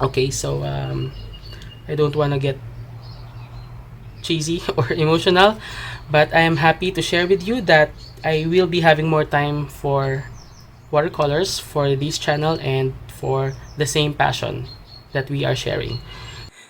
Okay, so I don't want to get cheesy or emotional, but I am happy to share with you that I will be having more time for watercolors for this channel and for the same passion that we are sharing.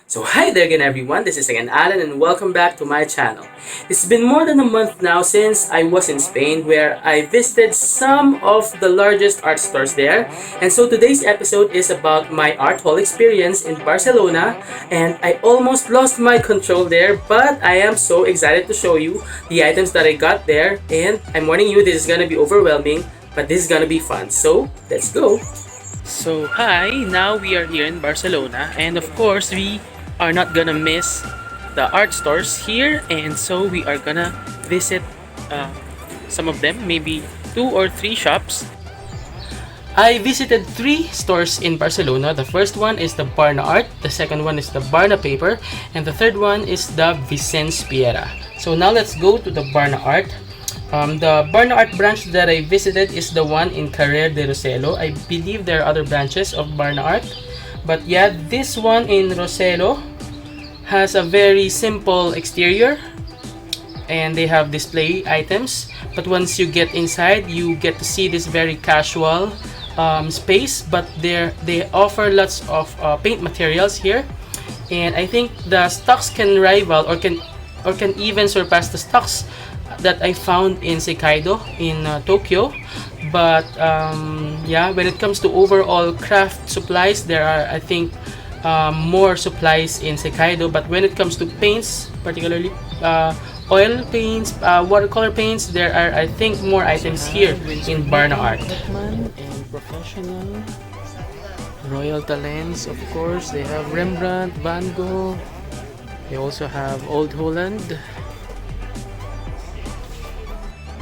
So hi there again everyone, this is again Alan and welcome back to my channel. It's been more than a month now since I was in Spain where I visited some of the largest art stores there. And so today's episode is about my art haul experience in Barcelona, and I almost lost my control there, but I am so excited to show you the items that I got there, and I'm warning you this is gonna be overwhelming, but this is gonna be fun. So let's go! So hi, now we are here in Barcelona, and of course we are not gonna miss the art stores here, and so we are gonna visit some of them, maybe 2 or 3 shops. I visited 3 stores in Barcelona. The first one is the Barna Art, the second one is the Barna Paper, and the third one is the Vallespir. So now let's go to the Barna Art. The Barna Art branch that I visited is the one in Carrer de Rossello. I believe there are other branches of Barna Art, but yeah, this one in Rossello has a very simple exterior and they have display items, but once you get inside you get to see this very casual space, but they offer lots of paint materials here, and I think the stocks can rival or can even surpass the stocks that I found in Sekaido in Tokyo. But yeah, when it comes to overall craft supplies, there are, I think, more supplies in Sekaido, but when it comes to paints, particularly oil paints, watercolor paints, there are, I think, more items here in Barna Art. And professional Royal Talents, of course. They have Rembrandt, Van Gogh. They also have Old Holland.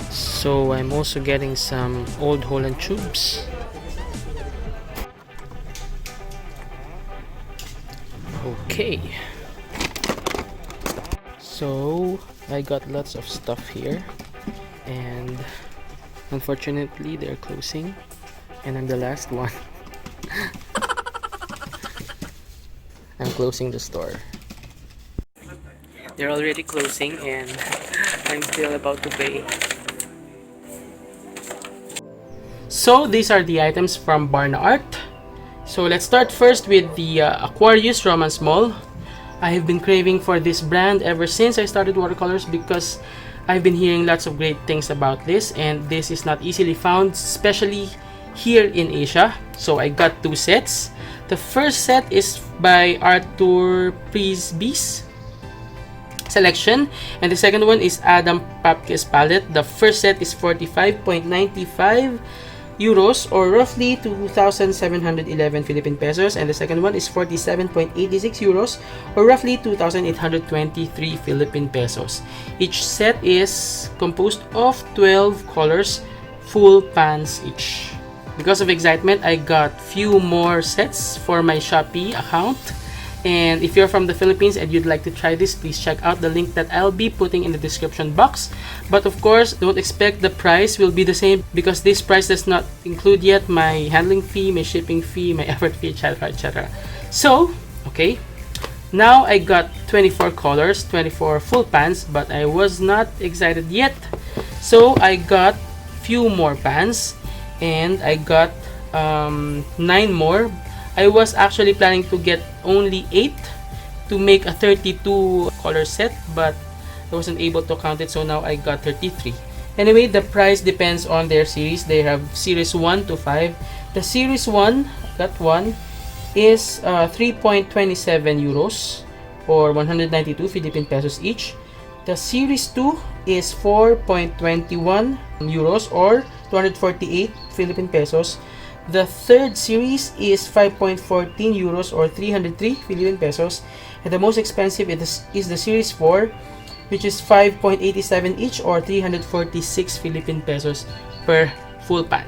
So I'm also getting some Old Holland tubes. Okay, so I got lots of stuff here, and unfortunately they're closing and I'm the last one. I'm closing the store. They're already closing and I'm still about to pay. So these are the items from Barna Art. So let's start first with the Aquarius Szmal. I have been craving for this brand ever since I started watercolors because I've been hearing lots of great things about this, and this is not easily found, especially here in Asia. So I got 2 sets. The first set is by Arthur Prisby's selection, and the second one is Adam Papke's palette. The first set is 45.95 euros or roughly 2,711 Philippine pesos, and the second one is 47.86 euros or roughly 2,823 Philippine pesos. Each set is composed of 12 colors, full pans each. Because of excitement, I got few more sets for my Shopee account. And if you're from the Philippines and you'd like to try this, please check out the link that I'll be putting in the description box. But of course, don't expect the price will be the same because this price does not include yet my handling fee, my shipping fee, my effort fee, etc, etc. So, okay, now I got 24 colors, 24 full pans, but I was not excited yet. So I got few more pans and I got 9 more. I was actually planning to get only 8 to make a 32 color set, but I wasn't able to count it, so now I got 33. Anyway, the price depends on their series. They have series 1 to 5. The series 1, that one, is 3.27 euros or 192 Philippine pesos each. The series 2 is 4.21 euros or 248 Philippine pesos. The third series is 5.14 euros or 303 Philippine pesos, and the most expensive is the series 4, which is 5.87 each or 346 Philippine pesos per full pan.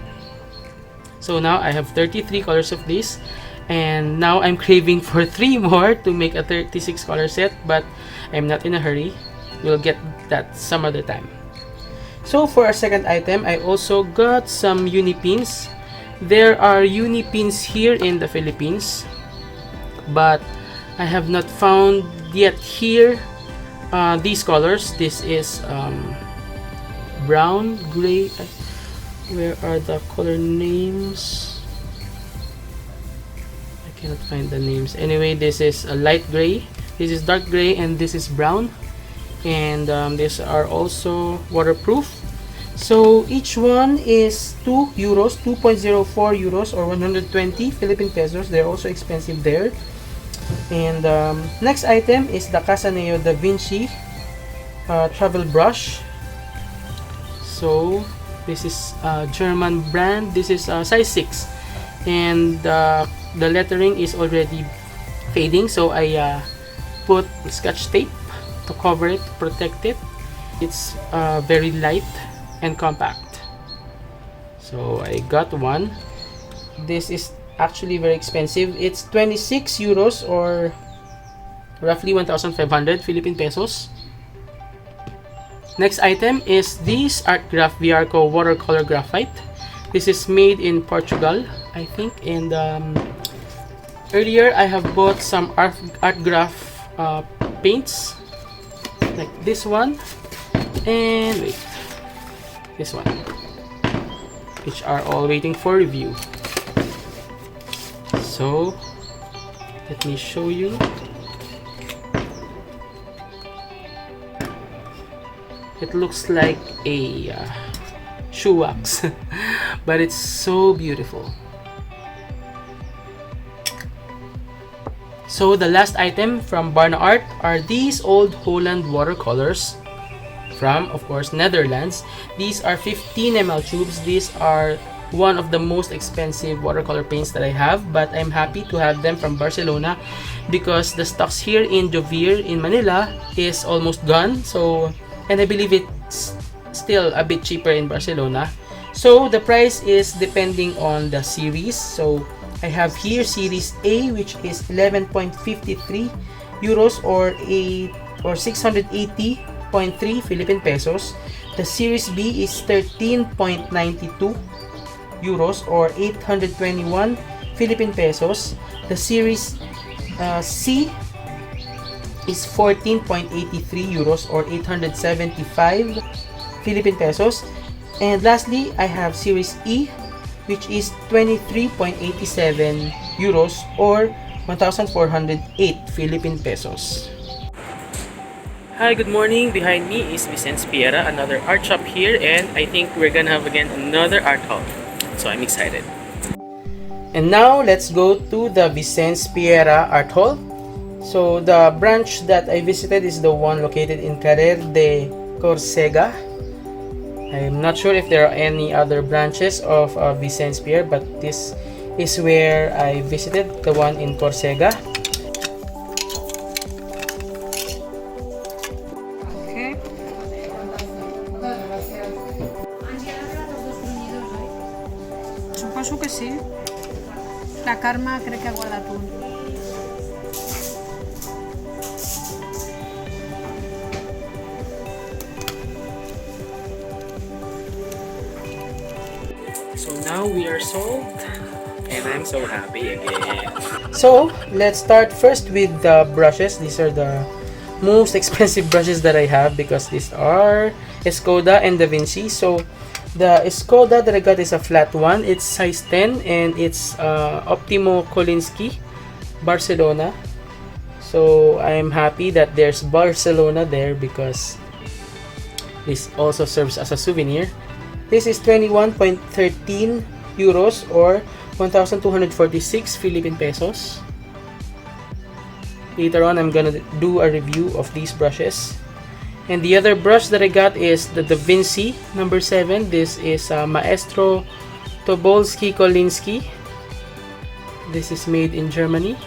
So now I have 33 colors of this, and now I'm craving for 3 more to make a 36 color set, but I'm not in a hurry. We'll get that some other time. So for our second item, I also got some uni pins. There are uni pins here in the Philippines. but I have not found yet here these colors. This is brown, gray. Where are the color names? I cannot find the names. Anyway, this is a light gray, this is dark gray, and this is brown. And these are also waterproof. So each one is 2 euros, 2.04 euros, or 120 Philippine pesos. They're also expensive there. And next item is the Casaneo Da Vinci travel brush. So this is a German brand. This is size 6, and the lettering is already fading, so I put scotch tape to cover it, to protect it. It's very light and compact, so I got one. This is actually very expensive. It's 26 euros, or roughly 1,500 Philippine pesos. Next item is this Art Graph Viarco watercolor graphite. This is made in Portugal, I think. And earlier I have bought some art graph paints, like this one, and wait, this one, which are all waiting for review. So let me show you. It looks like a shoe wax, but it's so beautiful. So the last item from Barna Art are these old Holland watercolors from, of course, Netherlands. These are 15 ml tubes. These are one of the most expensive watercolor paints that I have, but I'm happy to have them from Barcelona because the stocks here in Jovir in Manila is almost gone. So, and I believe it's still a bit cheaper in Barcelona. So the price is depending on the series. So I have here series A, which is 11.53 euros, or 680.3 Philippine pesos. The series B is 13.92 euros, or 821 Philippine pesos. The series C is 14.83 euros, or 875 Philippine pesos. And lastly, I have series E, which is 23.87 euros, or 1,408 Philippine pesos. Hi, good morning. Behind me is Vallespir, another art shop here, and I think we're gonna have again another art haul. So I'm excited. And now let's go to the Vallespir Art Haul. So the branch that I visited is the one located in Carrer de Córcega. I'm not sure if there are any other branches of Vallespir, but this is where I visited, the one in Córcega. Okay. Suposo que sí. La Karma crec que ha guardat un. So now we are sold, and I'm so happy again. So let's start first with the brushes. These are the most expensive brushes that I have because these are Escoda and Da Vinci. So the Escoda that I got is a flat one. It's size 10, and it's Optimo Kolinsky, Barcelona. So I'm happy that there's Barcelona there because this also serves as a souvenir. This is 21.13 euros, or 1,246 Philippine pesos. Later on, I'm gonna do a review of these brushes. And the other brush that I got is the Da Vinci number 7. This is Maestro Tobolski Kolinsky. This is made in Germany.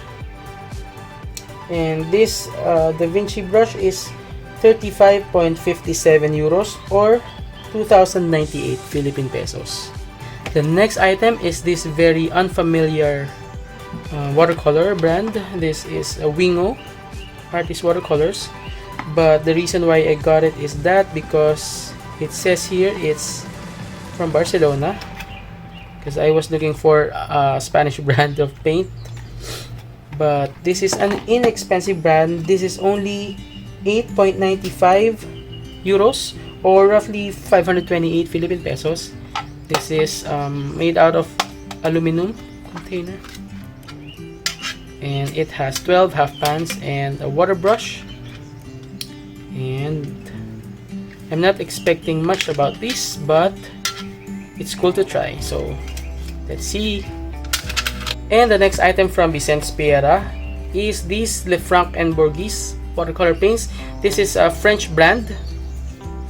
And this Da Vinci brush is 35.57 euros, or 2,098 Philippine pesos. The next item is this very unfamiliar watercolor brand. This is a Wingo Artist Watercolors, but the reason why I got it is that because it says here it's from Barcelona, because I was looking for a Spanish brand of paint, but this is an inexpensive brand. This is only 8.95 euros or roughly 528 Philippine pesos. This is made out of aluminum container, and it has 12 half pans and a water brush. And I'm not expecting much about this, but it's cool to try, so let's see. And the next item from Vallespir is these Lefranc and Bourgis watercolor paints. This is a French brand.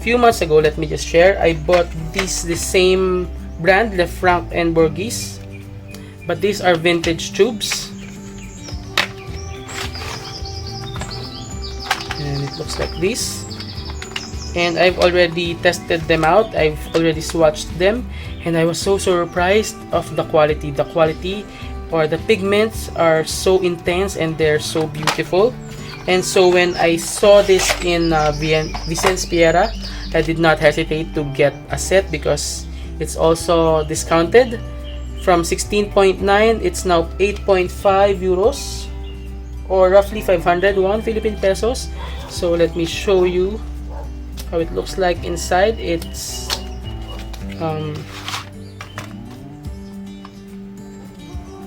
Few months ago, let me just share, I bought the same brand, Lefranc and Bourgis, but these are vintage tubes, and it looks like this. And I've already tested them out. I've already swatched them, and I was so surprised of the quality. The quality or the pigments are so intense and they're so beautiful. And so when I saw this in Vallespir, I did not hesitate to get a set because it's also discounted. From 16.9, it's now 8.5 euros or roughly 501 Philippine pesos. So let me show you how it looks like inside. It's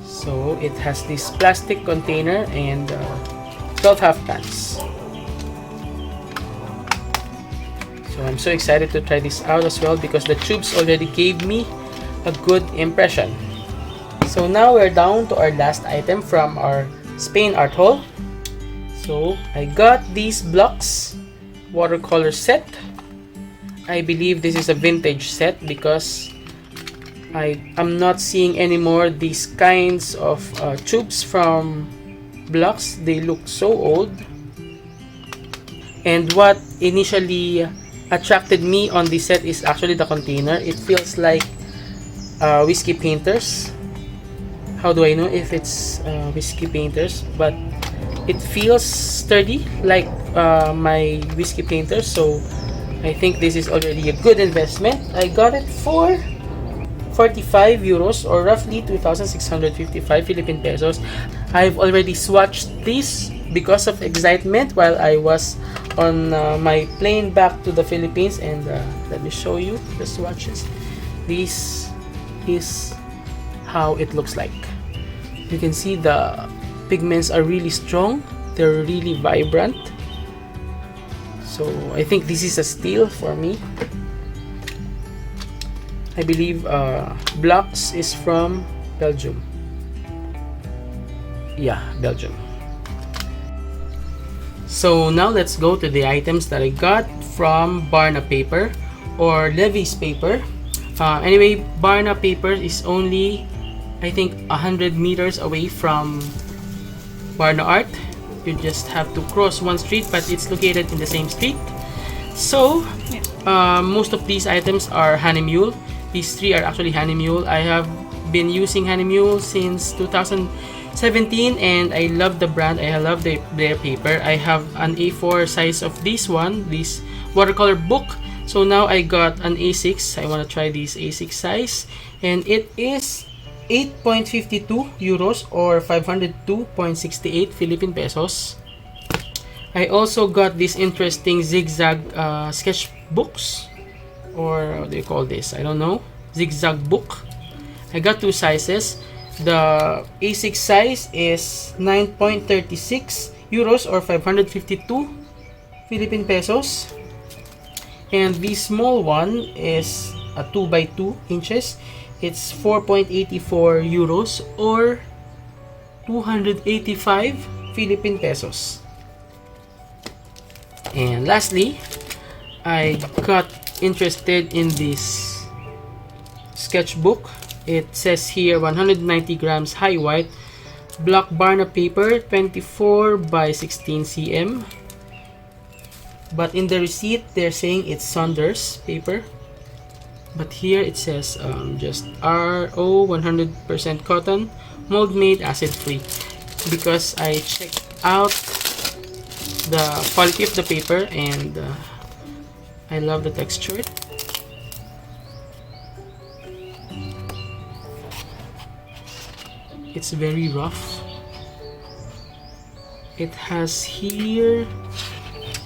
so it has this plastic container and 12 half pans. So I'm so excited to try this out as well because the tubes already gave me a good impression. So now we're down to our last item from our Spain art haul. So I got these blocks watercolor set. I believe this is a vintage set because I'm not seeing anymore these kinds of tubes from blocks. They look so old. And what initially attracted me on this set is actually the container. It feels like whiskey painters. How do I know if it's whiskey painters? But it feels sturdy like my whiskey painters, so I think this is already a good investment. I got it for 45 euros or roughly 2,655 Philippine pesos. I've already swatched this because of excitement while I was on my plane back to the Philippines, and let me show you the swatches. This is how it looks like. You can see the pigments are really strong, they're really vibrant, so I think this is a steal for me. I believe Blocks is from Belgium. Yeah, Belgium. So now let's go to the items that I got from Barna paper or Levy's paper. Anyway, Barna paper is only, I think, 100 meters away from Barna Art. You just have to cross one street, but it's located in the same street. So most of these items are Honey Mule. These three are actually Honey Mule. I have been using Honey Mule since 2017 and I love the brand. I love their paper. I have an A4 size of this watercolor book. So now I got an A6. I want to try this A6 size, and it is 8.52 euros or 502.68 Philippine pesos. I also got this interesting zigzag sketchbooks, or what do you call this? I don't know. Zigzag book. I got two sizes. The A6 size is 9.36 euros or 552 Philippine pesos. And the small one is a 2 by 2 inches. It's 4.84 euros or 285 Philippine pesos. And lastly, I got interested in this sketchbook. It says here 190 grams high white block Barna paper, 24 by 16 cm. But in the receipt, they're saying it's Saunders paper. But here it says just RO 100% cotton, mold made, acid free. Because I checked out the quality of the paper and I love the texture. It's very rough. It has here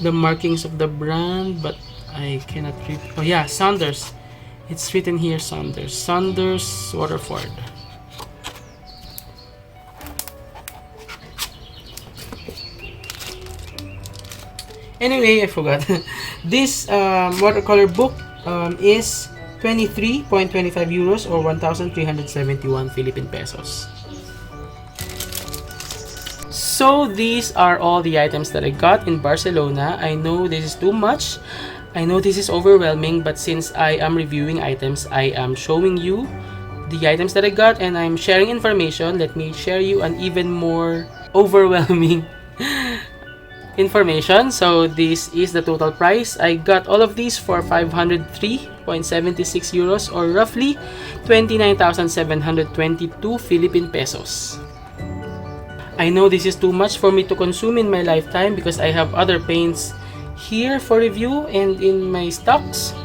the markings of the brand, but I cannot read. Oh yeah, Saunders. It's written here, Saunders. Saunders Waterford. Anyway, I forgot. This watercolor book is 23.25 euros or 1,371 Philippine pesos. So these are all the items that I got in Barcelona. I know this is too much. I know this is overwhelming, but since I am reviewing items, I am showing you the items that I got and I'm sharing information. Let me share you an even more overwhelming information. So this is the total price. I got all of these for 503.76 euros or roughly 29,722 Philippine pesos. I know this is too much for me to consume in my lifetime because I have other paints here for review and in my stocks,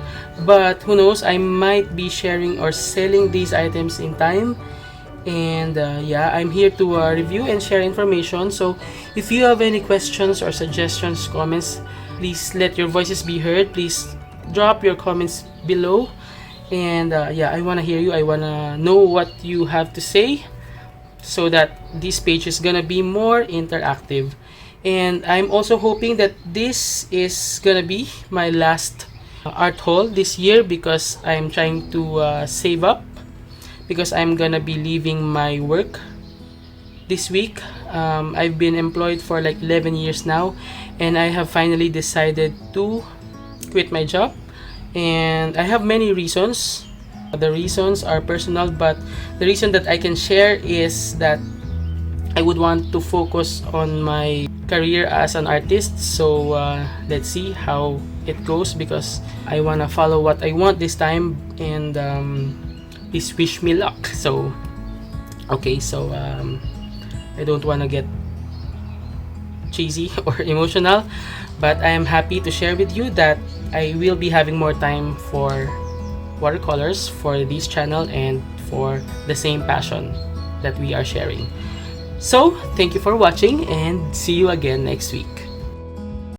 but who knows, I might be sharing or selling these items in time. And yeah, I'm here to review and share information. So if you have any questions or suggestions, comments, please let your voices be heard. Please drop your comments below. And yeah, I want to hear you. I want to know what you have to say so that this page is gonna be more interactive. And I'm also hoping that this is gonna be my last art haul this year because I'm trying to save up because I'm gonna be leaving my work this week. I've been employed for like 11 years now and I have finally decided to quit my job, and I have many reasons. The reasons are personal, but the reason that I can share is that I would want to focus on my career as an artist. So let's see how it goes because I want to follow what I want this time, and please wish me luck. So okay, so I don't want to get cheesy or emotional, but I am happy to share with you that I will be having more time for watercolors, for this channel, and for the same passion that we are sharing. So thank you for watching and see you again next week.